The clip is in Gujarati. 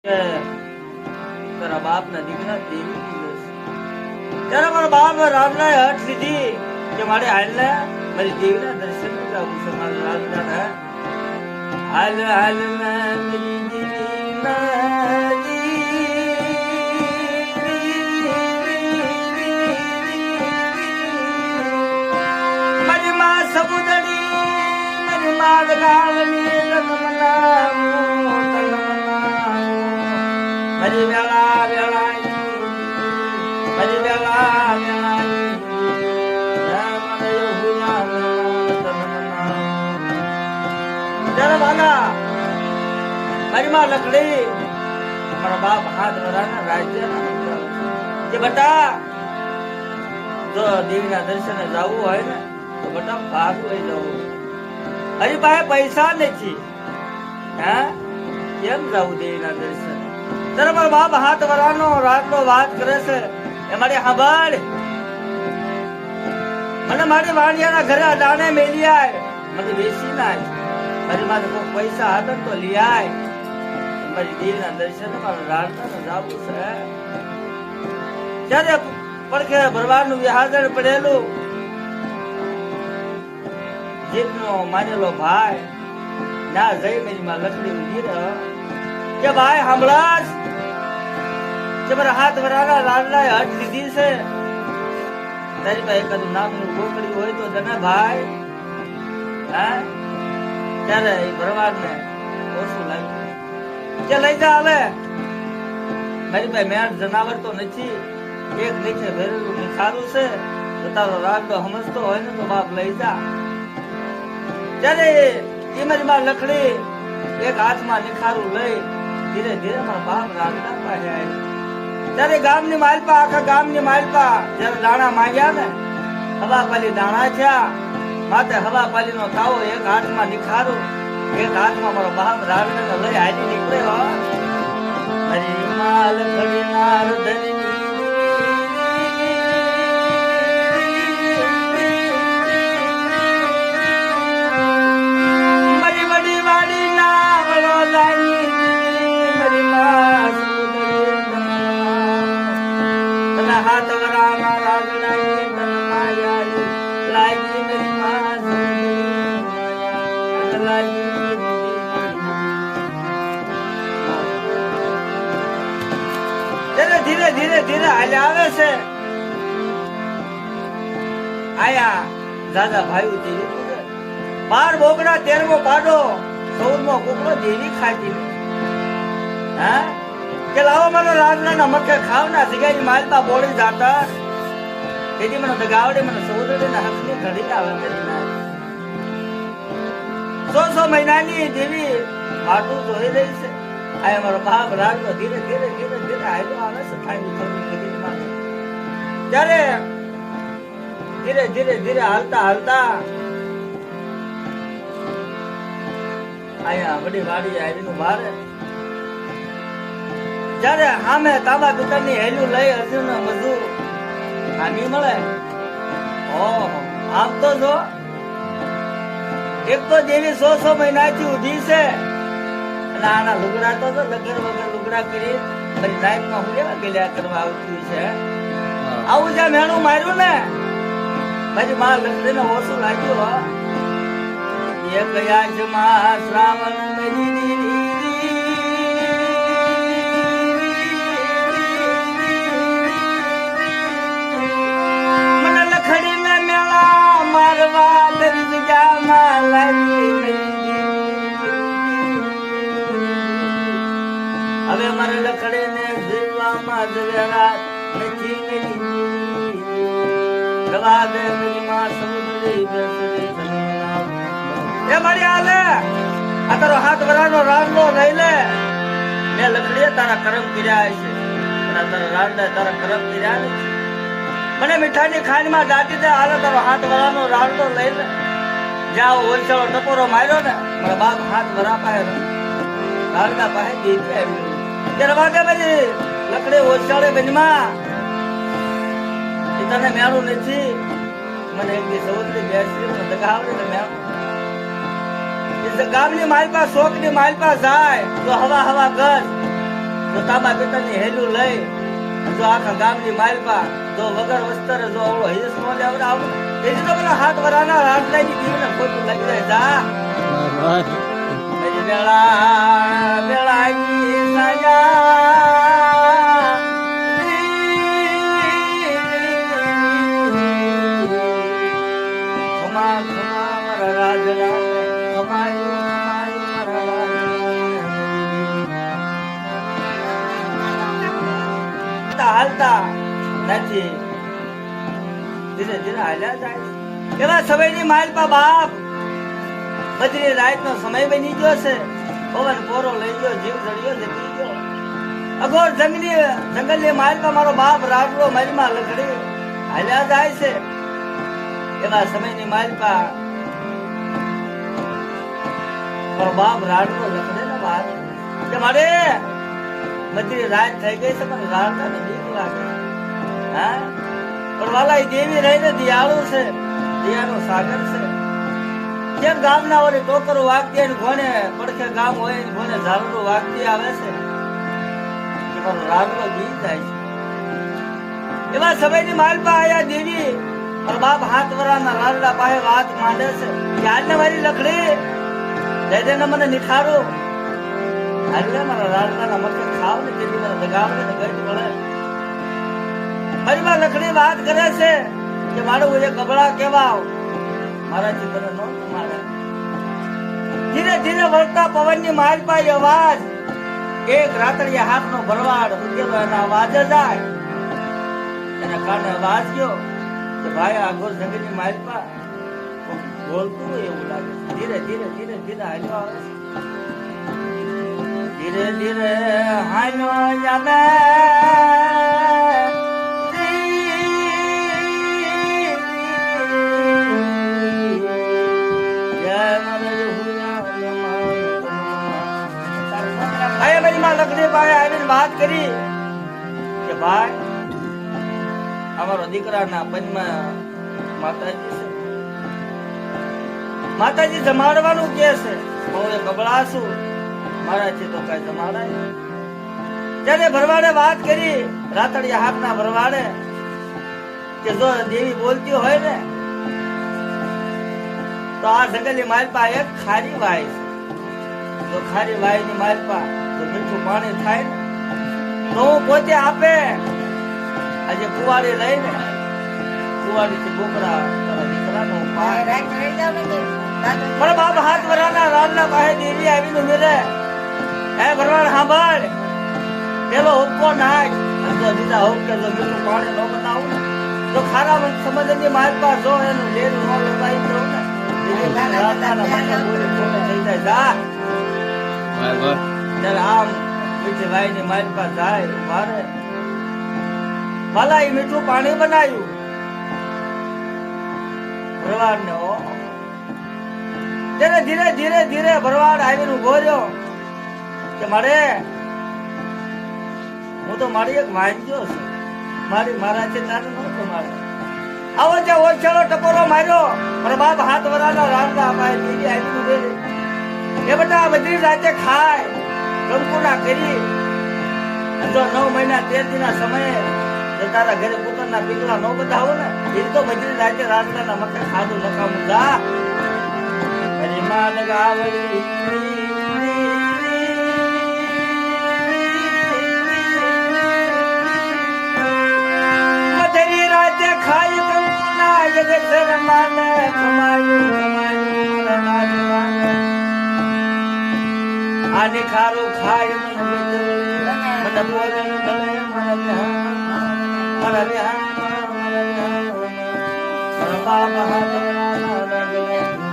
તારા બાપ ના દીકરા દેવી ત્યારે મારા બાપ રામના હટ લીધી કે મારે હાલ ને મારી દેવીના દર્શન જવું છે મારા રાજના હાલ હાલ મારી દેવીના મારી માં સમુદરી મારી માદ ગાવની હરી વેળા વેળા હરી વેળા વેળા મારી માં લકડી મારા બાપ હાથ વરાના રાજ્ય કે બેટા જો દેવીના દર્શને જવું હોય ને તો બેટા ભાગ લઈ જવું હરી પાસે પૈસા નથી હા કેમ જવું દેવીના દર્શન ત્યારે મારો બાપ હાથ વરાનો રાતનો વાત કરે છે એ મારી સાંભળ મને મારી વાણિયાના ઘરે અડાણે મેલી આય મને બેસી નાય મારી માથે કોઈ પૈસા હતા તો લઈ આય મારી દેવીના દર્શન મારો રાતના જાવું છે ત્યારે પડખે ભરવાનું વિહાજણ પડેલું જીતનો માનેલો ભાઈ ના જઈ મેરી માં લકડી ઉભી રહ્યો કે ભાઈ હમણાં કે મારા હાથ વરાના લાડલા હટ લીધી છે તારી પાસે કદું નામનું ગોકડી હોય તો તને ભાઈ હા ત્યારે એ ભરવાડ ને ઓછું લાગ્યું કે લઈ જા હવે મારી પાસે મેળ જનાવર તો નથી એક નીચે ભરેલું સારું છે તો તારો રાડો સમજતો હોય ને તો બાપ લઈ જા ત્યારે એ મારી માં લકડી એક હાથમાં નિખારું લઈ ધીરે ધીરે મારા બાપ રાગડા પાસે આવ્યા ત્યારે ગામની માલપા આખા ગામની માલપા જયારે દાણા માંગ્યા ને હવાપાલી દાણા થયા માથે હવાપાલી નો થાવો એક હાથમાં નિખારું એક હાથમાં મારો બાપ રાગડા લઈ હાલી નીકળ્યો હરી માલ ખડી નાર ધની હાથ વરાના રાગડાઈ તન માયાઈ લાગી મેરી માં ધીરે ધીરે ધીરે ધીરે હાલે આવે છે આયા દાદા ભાઈ દેવી 12 બોકડા 13મો પાડો 14મો કુકડો દેવી ખાતી હા કે લાવો મને રાજના મકે ખાવના જગ્યાની માલપા બોળી જાતા તેથી મને દગાવડે મને સૌદરીના હકની ઘડી આવે કરી 100 મહિનાની દેવી માટું જોઈ રહી છે આ મારો બાપ રાજનો ધીરે ધીરે ધીરે ધીરે આયલો આવે છે ખાઈ થોડી ઘડી માં ત્યારે ધીરે ધીરે ધીરે હાલતા હાલતા આયા વડી વાડી આવીનું બહાર જયારે આમે તાંબા પિત્તળની હેલું લઈ અર્જુન મજૂર આની મળે ઓહો આમ તો જો એક તો દેવી 100 મહિનાથી ઉભી છે અને આના લુગડા તો લગર વગર લુગડા કરી મારી લાઈફમાં હું કેવા ગેલ્યા કરવા આવતી છે આવું જ્યાં મેણું માર્યું ને મારી માં લક્ષ્મીને ઓછું લાગ્યું એ ગયા છે માં શ્રાવણ મરી હવે મારે લખડે ને જીવવામાં જવેરા નથી મિલી દવા દે મેરી માં સમુદ્રી બેસરી જમીના એ મારી આલે આ તારો હાથ વરાનો રાંડો લઈ લે મે લખડીએ તારા કરમ કર્યા છે અને તારા રાંડા તારા કરમ કર્યા નથી મને મીઠાની ખાંડમાં દાટી દે હાલે તારો હાથ વરાનો રાંડો લઈ લે જાઓ ઓલચાળો ટપોરો માર્યો ને મારા બાપ હાથ વરા પાસે રાંડા પાસે દેતી આવ્યું ત્યારે વાગે બધી લકડે ઓછાળે બનમાં તને મેળું નથી મને એક દી સૌદરી બેસી મને દગાવડે ને મેળું ગામની માલપા શોકની માલપા જાય તો હવા હવા ગજ જો તાંબા પિત્તળની હેલું લઈ જો આખા ગામની માલપા જો વગર વસ્તરે જો આવડો હિસ નો લેવડે આવું એની તો પેલા હાથ વરાના રાતલાની દીવને ખોટું લાગી જાય જા મેરી બેળા બેળાની સાયા ખમા ખમા મારા રાજરા ખમાયું હાલતા નથી ધીરે ધીરે હાલ્યા જાય એવા સમયની માલપા બાપ બધી રાતનો સમય બની ગયો છે પવન પોરો લઈ ગયો જીવ જડ્યો જતી ગયો અગોર જંગલની માલપા મારો બાપ રાડલો મારીમાં લખડી હાલ્યા જાય છે એવા સમયની માલપા મારો બાપ રાડલો લખડે ને વાત કે મારે બધી રાત થઈ ગઈ છે પણ રાડતા ને બીક લાગે હા પણ વાલા દેવી રહીને દિયાળુ છે દિયાનો સાગર છે કેમ ગામના ઓલી ટોકરો વાગતી અને કોને પડખે ગામ હોય ને કોને ઝાલરું વાગતી આવે છે કે મારો રાડલો ગીત જાય છે એવા સમયની માલપા આયા દેવી મારો બાપ હાથ વરાના રાડલા પાસે વાત માંડે છે કે આજને મારી લખડી દે દે ને મને નિખારું હાલે મારા રાડલાના મથે ખાવ ને તેથી મને દગાવને ને ગઈ પડે મારી માં લખડી વાત કરે છે કે મારું એ ગબડા કેવા મારાથી તને નો મારે ધીરે ધીરે વળતા પવનની માલ પાઈ અવાજ એક રાતડિયા હાથનો ભરવાડ ઉકેલો એના અવાજ જાય એના કાને અવાજ ગયો કે ભાઈ આ ગોર જંગલની માલ પા બોલતું એવું લાગે ધીરે ધીરે ધીરે ધીરે હાલ્યો આવે ધીરે ધીરે હાલ્યો જાવે લખડી પાસે આવીને વાત કરી કે ભાઈ અમારો દીકરાના પંચમાં માતાજી છે માતાજી જમાડવાનું કે છે હું એ ગબડાશું મારાથી તો કઈ જમાડાય ત્યારે ભરવાડે વાત કરી રાતડિયા હાથના ભરવાડે કે જો દેવી બોલતી હોય ને તો આ જંગલની માલપા એક ખારી વાય છે તો ખારી વાય ની માલપા મીઠું પાણી થાય ને તો હું પોતે આપે આજે કુવાડી લઈને કુવાડી થી બોકરા દીકરાનો પણ બાપ હાથ વરાના રાડલા પાસે દેવી આવીને મેરે હે ભરવાડ સાંભળ પેલો હુક્કો નાખ તો દીધા હુક કે જો મીઠું પાણી ન બનાવું તો ખારા સમજની માર પા જો એનું લેર ન લગાઈ દો ને રાડલાના મને બોલી છોડે થઈ જાય જા બરાબર ત્યારે આમ મીઠી ભાઈ ની મારી પાસે જાય મારે ભલા એ મીઠું પાણી બનાવ્યું ભરવાડ ને ત્યારે ધીરે ધીરે ધીરે ભરવાડ આવીને ઉભો રહ્યો કે મારે હું તો મારી એક વાંચ્યો છે મારી મારાથી તારે નતો મારે આવો જે ઓછાળો ટકોરો માર્યો મારા બાપ હાથ વરાના રાડલા પાસે દીદી આવીને ઉભે એ બધા બધી રાતે ખાય કંકુના કરી જો 9 મહિના 13 દિના સમયે જો તારા ઘરે કુકરના પીકલા ન બધાવો ને એ તો બધી રાતે રાતના મકે ખાધું નકામું જા હરી માન ગાવડી મધરી રાતે ખાય કંકુના જગત માને ખમાયું ખમાયું મારા નાજ આને ખારું ખાય મને બોલે ગળે મને મારા બાબા હાથ